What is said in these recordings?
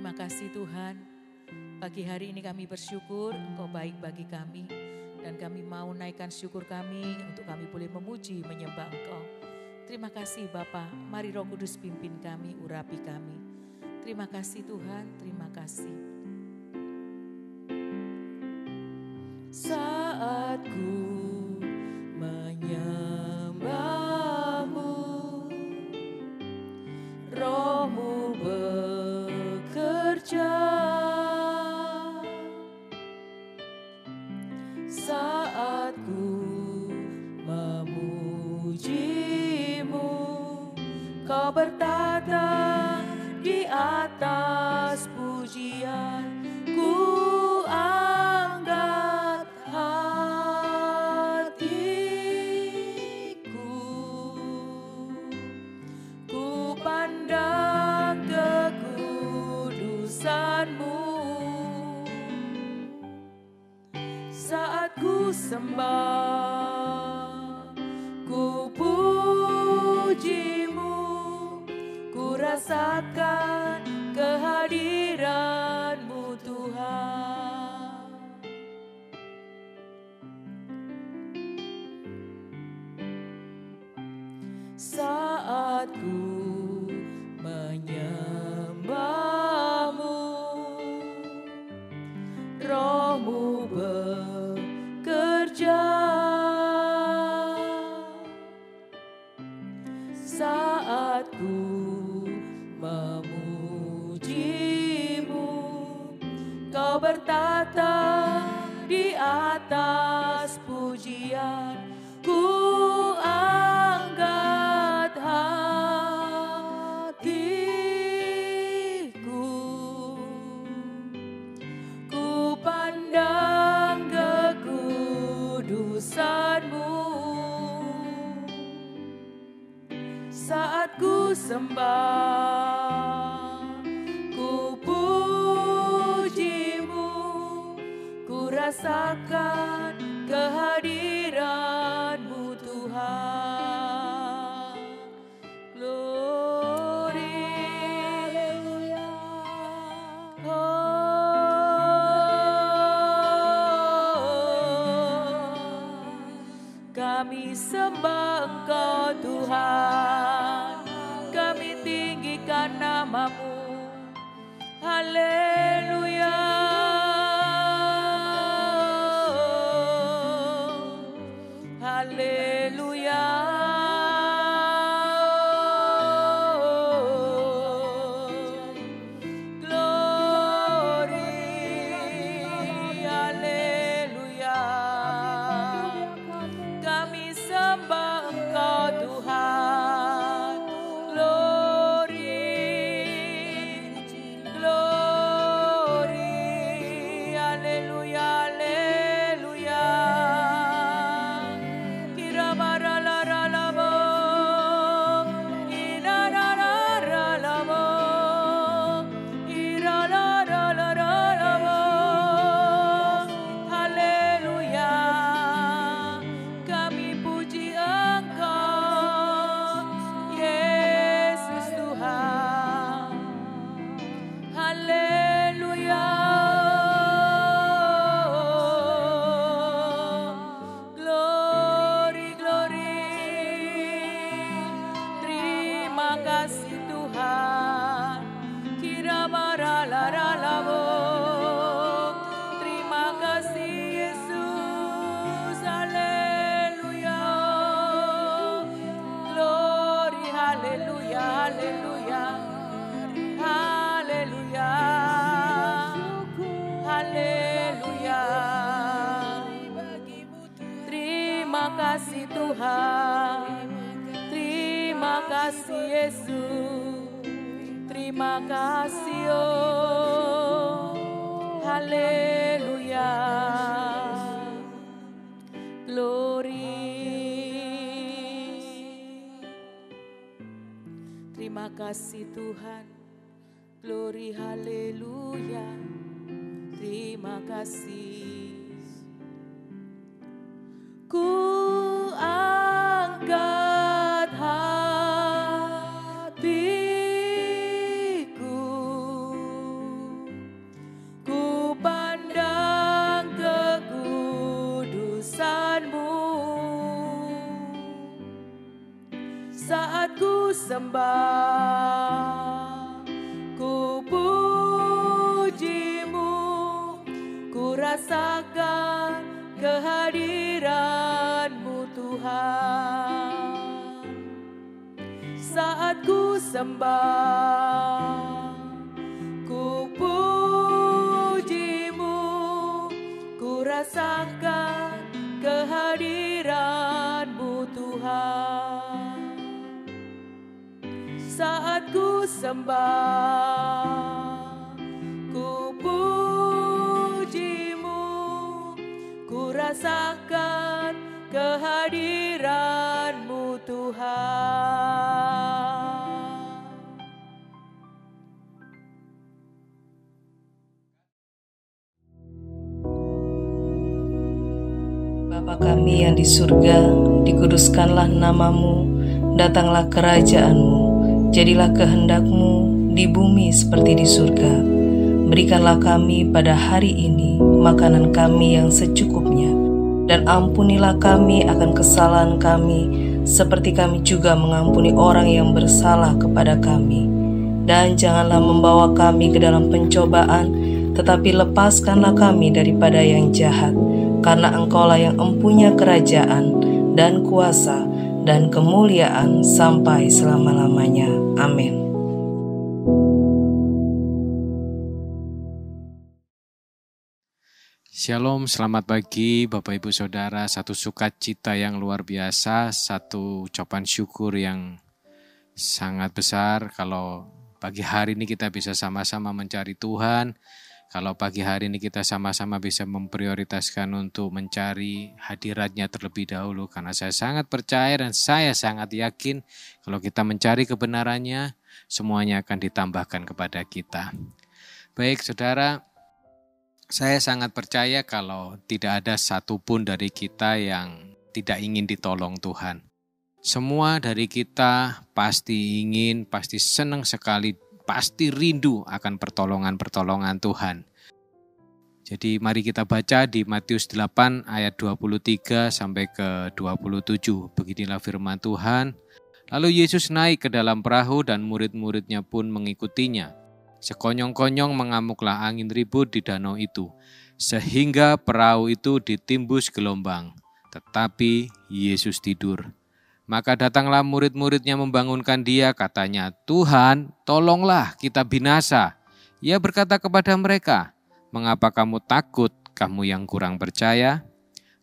Terima kasih Tuhan, pagi hari ini kami bersyukur Engkau baik bagi kami. Dan kami mau naikkan syukur kami untuk kami boleh memuji, menyembah Engkau. Terima kasih Bapa, mari Roh Kudus pimpin kami, urapi kami. Terima kasih Tuhan, terima kasih. Saat ku menyembahmu, Roh-Mu bekerja. Saat ku memujimu, Kau bertata di atas pujian. Ku angkat hatiku, ku pandang kekudusan-Mu. Saat ku sembah, ku puji-Mu, ku rasakan kehadiran-Mu Tuhan. Saat ku menyembah-Mu, Roh-Mu bekerja. Saat ku memuji-Mu, Kau bertata di atas pujian. Ku angkat hatiku, ku pandang kekudusan-Mu. Saat ku sembah, ku puji-Mu, ku rasakan kehadiran-Mu Tuhan. Glory, kami sembah Engkau Tuhan, kami tinggikan nama-Mu. Haleluya, haleluya, glory, haleluya. Kami sembah Engkau Tuhan. Glory, glory, haleluya, haleluya. Kiramaralalalamo, irararalalamo, irararalalamo. Haleluya, kami puji Engkau, Yesus Tuhan. Haleluya, glory, glory. Terima kasih Tuhan. Kiramaralalalamo. Terima kasih Yesus. Haleluya, glory, haleluya, haleluya, haleluya, haleluya. Terima kasih Tuhan, terima kasih Yesus, terima kasih oh, haleluya, glory. Terima kasih Tuhan, glory, haleluya, terima kasih. Ku angkat hatiku, sembah, ku pujimu, ku rasakan kehadiran-Mu Tuhan. Saat ku sembah, ku pujimu, ku rasakan kehadiran-Mu Tuhan. Saat ku sembah, ku pujimu, ku rasakan kehadiran-Mu Tuhan. Bapa kami yang di surga, dikuduskanlah nama-Mu, datanglah kerajaan-Mu, jadilah kehendak-Mu di bumi seperti di surga. Berikanlah kami pada hari ini makanan kami yang secukupnya, dan ampunilah kami akan kesalahan kami, seperti kami juga mengampuni orang yang bersalah kepada kami. Dan janganlah membawa kami ke dalam pencobaan, tetapi lepaskanlah kami daripada yang jahat. Karena Engkaulah yang empunya kerajaan dan kuasa dan kemuliaan sampai selama-lamanya. Amin. Shalom, selamat pagi Bapak Ibu Saudara. Satu sukacita yang luar biasa, satu ucapan syukur yang sangat besar kalau pagi hari ini kita bisa sama-sama mencari Tuhan. Kalau pagi hari ini kita sama-sama bisa memprioritaskan untuk mencari hadirat-Nya terlebih dahulu. Karena saya sangat percaya dan saya sangat yakin kalau kita mencari kebenaran-Nya, semuanya akan ditambahkan kepada kita. Baik saudara, saya sangat percaya kalau tidak ada satupun dari kita yang tidak ingin ditolong Tuhan. Semua dari kita pasti ingin, pasti senang sekali, pasti rindu akan pertolongan-pertolongan Tuhan. Jadi mari kita baca di Matius 8 ayat 23 sampai ke 27. Beginilah firman Tuhan. Lalu Yesus naik ke dalam perahu dan murid-muridnya pun mengikutinya. Sekonyong-konyong mengamuklah angin ribut di danau itu, sehingga perahu itu ditimbus gelombang. Tetapi Yesus tidur. Maka datanglah murid-muridnya membangunkan dia, katanya, "Tuhan, tolonglah, kita binasa." Ia berkata kepada mereka, "Mengapa kamu takut, kamu yang kurang percaya?"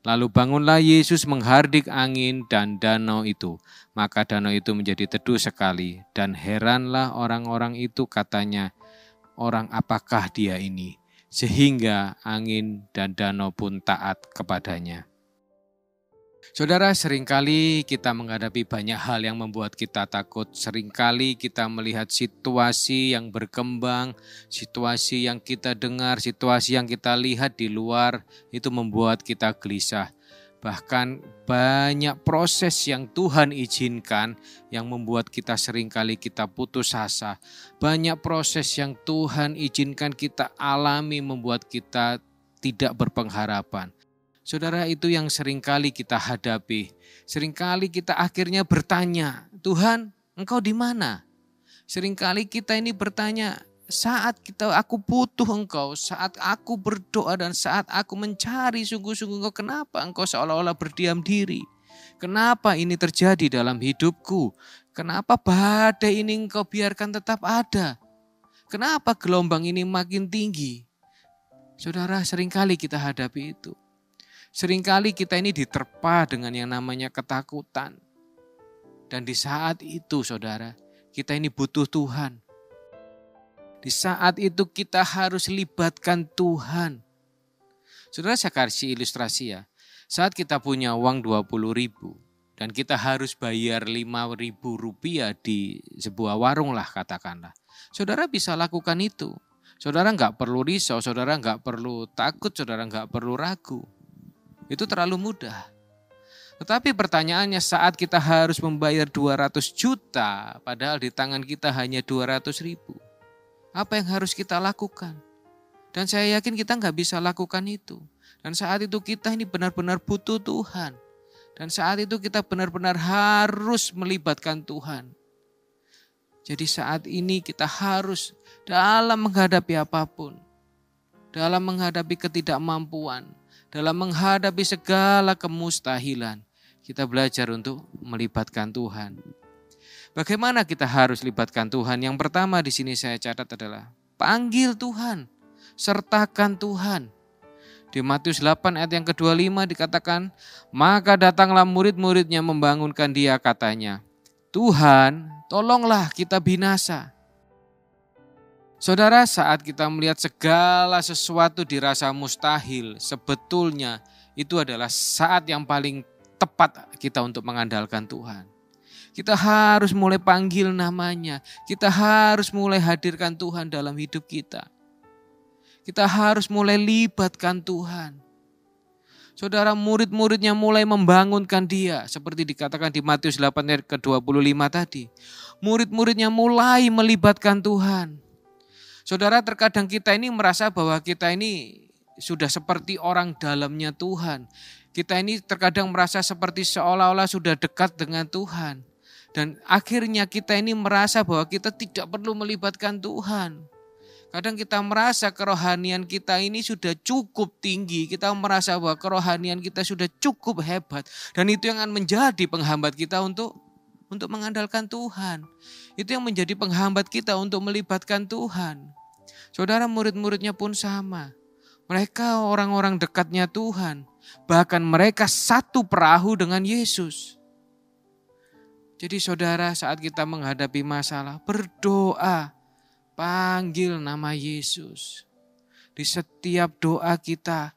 Lalu bangunlah Yesus menghardik angin dan danau itu. Maka danau itu menjadi teduh sekali, dan heranlah orang-orang itu, katanya, "Orang apakah dia ini?" Sehingga angin dan danau pun taat kepadanya. Saudara, seringkali kita menghadapi banyak hal yang membuat kita takut. Seringkali kita melihat situasi yang berkembang, situasi yang kita dengar, situasi yang kita lihat di luar, itu membuat kita gelisah. Bahkan banyak proses yang Tuhan izinkan yang membuat kita seringkali kita putus asa. Banyak proses yang Tuhan izinkan kita alami membuat kita tidak berpengharapan. Saudara, itu yang seringkali kita hadapi. Seringkali kita akhirnya bertanya, "Tuhan, Engkau di mana?" Seringkali kita ini bertanya, saat aku butuh Engkau, saat aku berdoa dan saat aku mencari sungguh-sungguh Engkau, kenapa Engkau seolah-olah berdiam diri? Kenapa ini terjadi dalam hidupku? Kenapa badai ini Engkau biarkan tetap ada? Kenapa gelombang ini makin tinggi? Saudara, seringkali kita hadapi itu. Seringkali kita ini diterpa dengan yang namanya ketakutan. Dan di saat itu saudara, kita ini butuh Tuhan. Di saat itu kita harus libatkan Tuhan. Saudara, saya kasih ilustrasi ya. Saat kita punya uang 20.000 dan kita harus bayar 5.000 rupiah di sebuah warung lah katakanlah. Saudara bisa lakukan itu. Saudara nggak perlu risau, saudara nggak perlu takut, saudara nggak perlu ragu. Itu terlalu mudah. Tetapi pertanyaannya saat kita harus membayar 200 juta padahal di tangan kita hanya 200.000. Apa yang harus kita lakukan? Dan saya yakin kita nggak bisa lakukan itu. Dan saat itu kita ini benar-benar butuh Tuhan. Dan saat itu kita benar-benar harus melibatkan Tuhan. Jadi saat ini kita harus dalam menghadapi apapun, dalam menghadapi ketidakmampuan, dalam menghadapi segala kemustahilan, kita belajar untuk melibatkan Tuhan. Bagaimana kita harus libatkan Tuhan? Yang pertama di sini saya catat adalah panggil Tuhan, sertakan Tuhan. Di Matius 8 ayat yang ke-25 dikatakan, maka datanglah murid-muridnya membangunkan dia, katanya, Tuhan, tolonglah kita binasa. Saudara, saat kita melihat segala sesuatu dirasa mustahil, sebetulnya itu adalah saat yang paling tepat kita untuk mengandalkan Tuhan. Kita harus mulai panggil namanya. Kita harus mulai hadirkan Tuhan dalam hidup kita. Kita harus mulai libatkan Tuhan. Saudara, murid-muridnya mulai membangunkan dia. Seperti dikatakan di Matius 8 ayat ke-25 tadi. Murid-muridnya mulai melibatkan Tuhan. Saudara, terkadang kita ini merasa bahwa kita ini sudah seperti orang dalamnya Tuhan. Kita ini terkadang merasa seperti seolah-olah sudah dekat dengan Tuhan. Dan akhirnya kita ini merasa bahwa kita tidak perlu melibatkan Tuhan. Kadang kita merasa kerohanian kita ini sudah cukup tinggi. Kita merasa bahwa kerohanian kita sudah cukup hebat. Dan itu yang akan menjadi penghambat kita untuk mengandalkan Tuhan. Itu yang menjadi penghambat kita untuk melibatkan Tuhan. Saudara, murid-muridnya pun sama. Mereka orang-orang dekatnya Tuhan. Bahkan mereka satu perahu dengan Yesus. Jadi saudara, saat kita menghadapi masalah, berdoa, panggil nama Yesus. Di setiap doa kita,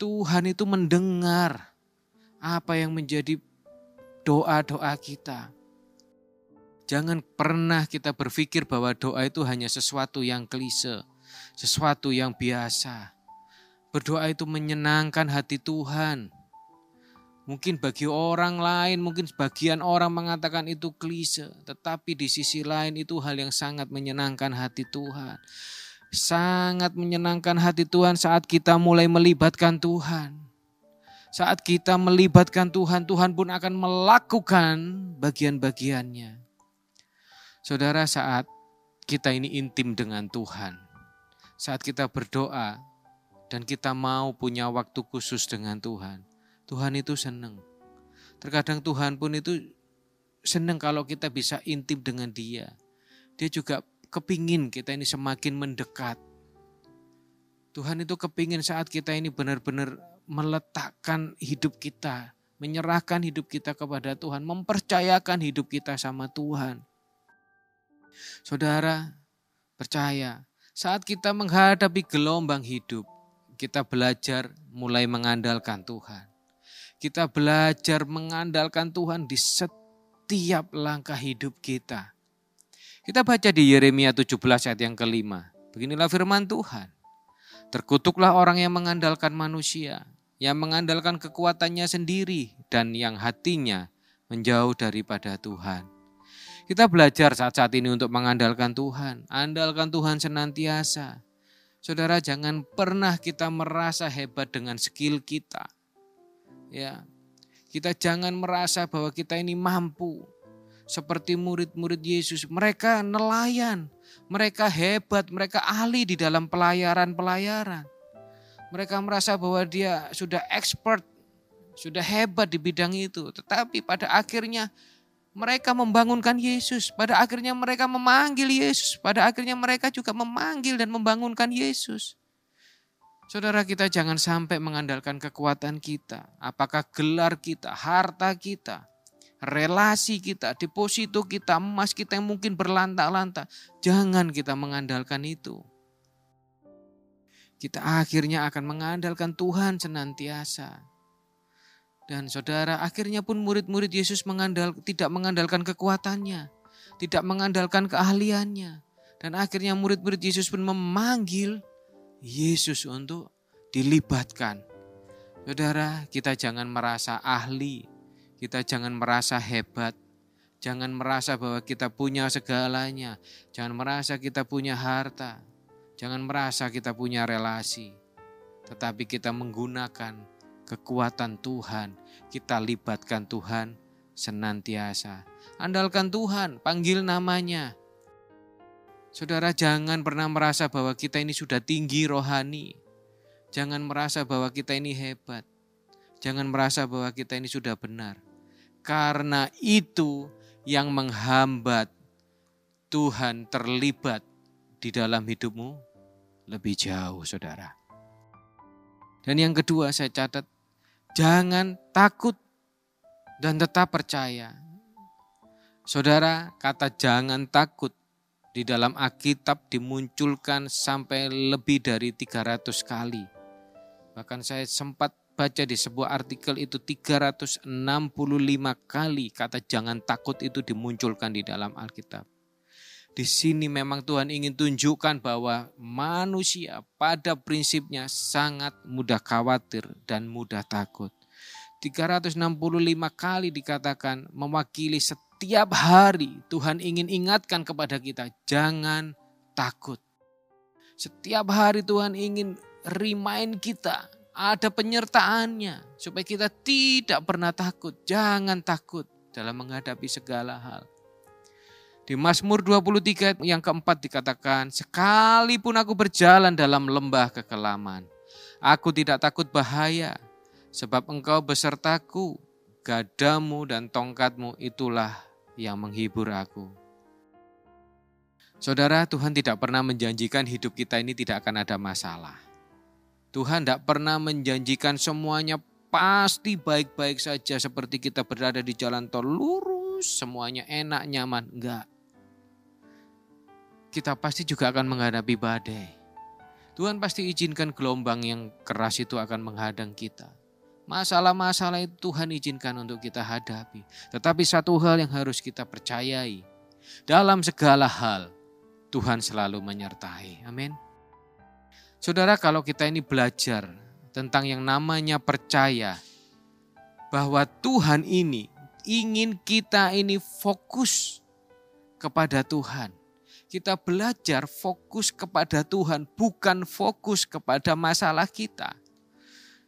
Tuhan itu mendengar apa yang menjadi doa-doa kita. Jangan pernah kita berpikir bahwa doa itu hanya sesuatu yang klise, sesuatu yang biasa. Berdoa itu menyenangkan hati Tuhan. Mungkin bagi orang lain, mungkin sebagian orang mengatakan itu klise. Tetapi di sisi lain itu hal yang sangat menyenangkan hati Tuhan. Sangat menyenangkan hati Tuhan saat kita mulai melibatkan Tuhan. Saat kita melibatkan Tuhan, Tuhan pun akan melakukan bagian-bagiannya. Saudara, saat kita ini intim dengan Tuhan, saat kita berdoa dan kita mau punya waktu khusus dengan Tuhan, Tuhan itu senang. Terkadang Tuhan pun itu senang kalau kita bisa intim dengan Dia. Dia juga kepingin kita ini semakin mendekat. Tuhan itu kepingin saat kita ini benar-benar meletakkan hidup kita, menyerahkan hidup kita kepada Tuhan, mempercayakan hidup kita sama Tuhan. Saudara, percaya, saat kita menghadapi gelombang hidup, kita belajar mulai mengandalkan Tuhan. Kita belajar mengandalkan Tuhan di setiap langkah hidup kita. Kita baca di Yeremia 17 ayat yang ke-5. Beginilah firman Tuhan. Terkutuklah orang yang mengandalkan manusia, yang mengandalkan kekuatannya sendiri, dan yang hatinya menjauh daripada Tuhan. Kita belajar saat-saat ini untuk mengandalkan Tuhan. Andalkan Tuhan senantiasa. Saudara, jangan pernah kita merasa hebat dengan skill kita. Ya, kita jangan merasa bahwa kita ini mampu. Seperti murid-murid Yesus, mereka nelayan, mereka hebat, mereka ahli di dalam pelayaran. Mereka merasa bahwa dia sudah expert, sudah hebat di bidang itu. Tetapi pada akhirnya mereka membangunkan Yesus, pada akhirnya mereka memanggil Yesus, pada akhirnya mereka juga memanggil dan membangunkan Yesus. Saudara, kita jangan sampai mengandalkan kekuatan kita. Apakah gelar kita, harta kita, relasi kita, deposito kita, emas kita yang mungkin berlanta-lanta. Jangan kita mengandalkan itu. Kita akhirnya akan mengandalkan Tuhan senantiasa. Dan saudara, akhirnya pun murid-murid Yesus tidak mengandalkan kekuatannya, tidak mengandalkan keahliannya. Dan akhirnya murid-murid Yesus pun memanggil Yesus untuk dilibatkan. Saudara, kita jangan merasa ahli, kita jangan merasa hebat, jangan merasa bahwa kita punya segalanya, jangan merasa kita punya harta, jangan merasa kita punya relasi. Tetapi kita menggunakan kekuatan Tuhan, kita libatkan Tuhan senantiasa. Andalkan Tuhan, panggil namanya. Saudara, jangan pernah merasa bahwa kita ini sudah tinggi rohani. Jangan merasa bahwa kita ini hebat. Jangan merasa bahwa kita ini sudah benar. Karena itu yang menghambat Tuhan terlibat di dalam hidupmu lebih jauh, saudara. Dan yang kedua saya catat, jangan takut dan tetap percaya. Saudara, kata jangan takut di dalam Alkitab dimunculkan sampai lebih dari 300 kali. Bahkan saya sempat baca di sebuah artikel itu 365 kali kata jangan takut itu dimunculkan di dalam Alkitab. Di sini memang Tuhan ingin tunjukkan bahwa manusia pada prinsipnya sangat mudah khawatir dan mudah takut. 365 kali dikatakan mewakili setiap hari Tuhan ingin ingatkan kepada kita, jangan takut. Setiap hari Tuhan ingin remind kita, ada penyertaannya supaya kita tidak pernah takut. Jangan takut dalam menghadapi segala hal. Di Mazmur 23 yang keempat dikatakan, sekalipun aku berjalan dalam lembah kekelaman, aku tidak takut bahaya, sebab engkau besertaku, gadamu dan tongkatmu itulah yang menghibur aku. Saudara, Tuhan tidak pernah menjanjikan hidup kita ini tidak akan ada masalah. Tuhan tidak pernah menjanjikan semuanya pasti baik-baik saja seperti kita berada di jalan tol lurus, semuanya enak, nyaman. Enggak. Kita pasti juga akan menghadapi badai. Tuhan pasti izinkan gelombang yang keras itu akan menghadang kita. Masalah-masalah itu Tuhan izinkan untuk kita hadapi. Tetapi satu hal yang harus kita percayai. Dalam segala hal, Tuhan selalu menyertai. Amin. Saudara, kalau kita ini belajar tentang yang namanya percaya. Bahwa Tuhan ini ingin kita ini fokus kepada Tuhan. Kita belajar fokus kepada Tuhan, bukan fokus kepada masalah kita.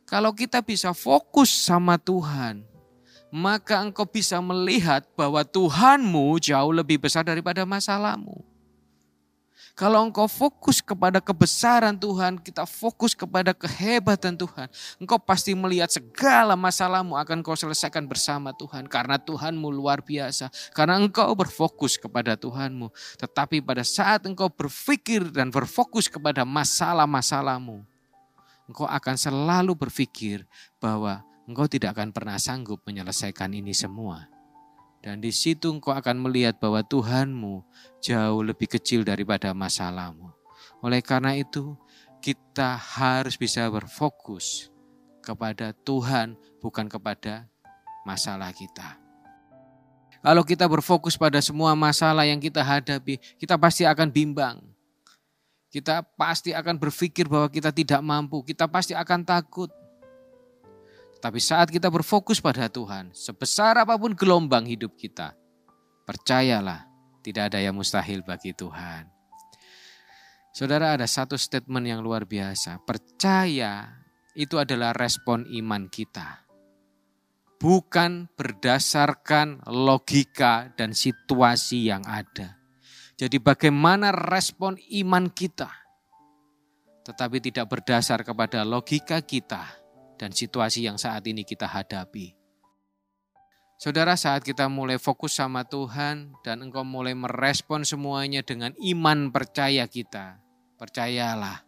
Kalau kita bisa fokus sama Tuhan, maka engkau bisa melihat bahwa Tuhanmu jauh lebih besar daripada masalahmu. Kalau engkau fokus kepada kebesaran Tuhan, kita fokus kepada kehebatan Tuhan, engkau pasti melihat segala masalahmu akan kau selesaikan bersama Tuhan. Karena Tuhanmu luar biasa, karena engkau berfokus kepada Tuhanmu. Tetapi pada saat engkau berpikir dan berfokus kepada masalah-masalahmu, engkau akan selalu berpikir bahwa engkau tidak akan pernah sanggup menyelesaikan ini semua. Dan di situ engkau akan melihat bahwa Tuhanmu jauh lebih kecil daripada masalahmu. Oleh karena itu, kita harus bisa berfokus kepada Tuhan, bukan kepada masalah kita. Kalau kita berfokus pada semua masalah yang kita hadapi, kita pasti akan bimbang. Kita pasti akan berpikir bahwa kita tidak mampu, kita pasti akan takut. Tapi saat kita berfokus pada Tuhan, sebesar apapun gelombang hidup kita, percayalah tidak ada yang mustahil bagi Tuhan. Saudara, ada satu statement yang luar biasa. Percaya itu adalah respon iman kita. Bukan berdasarkan logika dan situasi yang ada. Jadi bagaimana respon iman kita, tetapi tidak berdasar kepada logika kita dan situasi yang saat ini kita hadapi. Saudara, saat kita mulai fokus sama Tuhan dan engkau mulai merespon semuanya dengan iman percaya kita, percayalah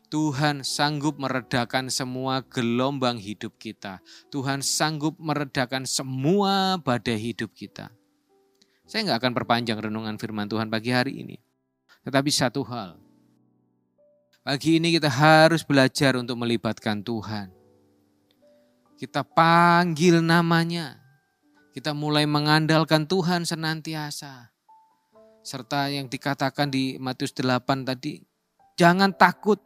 Tuhan sanggup meredakan semua gelombang hidup kita. Tuhan sanggup meredakan semua badai hidup kita. Saya nggak akan perpanjang renungan firman Tuhan pagi hari ini. Tetapi satu hal, pagi ini kita harus belajar untuk melibatkan Tuhan. Kita panggil namanya. Kita mulai mengandalkan Tuhan senantiasa. Serta yang dikatakan di Matius 8 tadi, jangan takut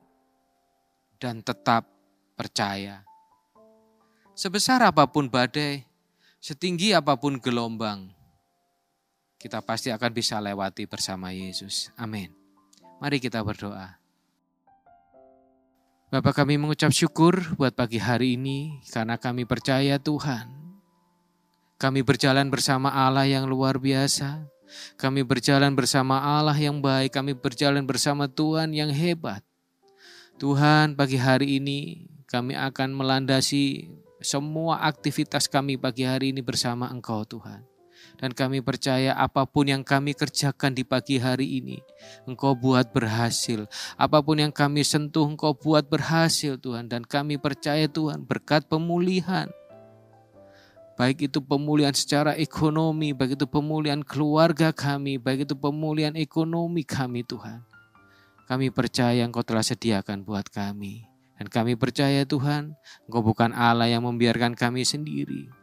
dan tetap percaya. Sebesar apapun badai, setinggi apapun gelombang, kita pasti akan bisa lewati bersama Yesus. Amin. Mari kita berdoa. Bapa, kami mengucap syukur buat pagi hari ini karena kami percaya Tuhan. Kami berjalan bersama Allah yang luar biasa. Kami berjalan bersama Allah yang baik, kami berjalan bersama Tuhan yang hebat. Tuhan, pagi hari ini kami akan melandasi semua aktivitas kami pagi hari ini bersama Engkau Tuhan. Dan kami percaya apapun yang kami kerjakan di pagi hari ini, Engkau buat berhasil. Apapun yang kami sentuh, Engkau buat berhasil Tuhan. Dan kami percaya Tuhan berkat pemulihan. Baik itu pemulihan secara ekonomi, baik itu pemulihan keluarga kami, baik itu pemulihan ekonomi kami Tuhan. Kami percaya Engkau telah sediakan buat kami. Dan kami percaya Tuhan, Engkau bukan Allah yang membiarkan kami sendiri.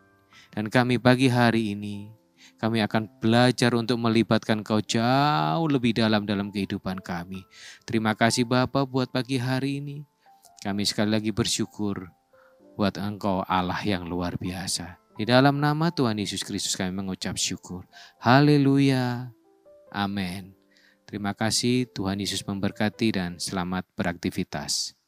Dan kami pagi hari ini, kami akan belajar untuk melibatkan Engkau jauh lebih dalam kehidupan kami. Terima kasih Bapa buat pagi hari ini. Kami sekali lagi bersyukur buat Engkau Allah yang luar biasa. Di dalam nama Tuhan Yesus Kristus kami mengucap syukur. Haleluya. Amin. Terima kasih, Tuhan Yesus memberkati dan selamat beraktivitas.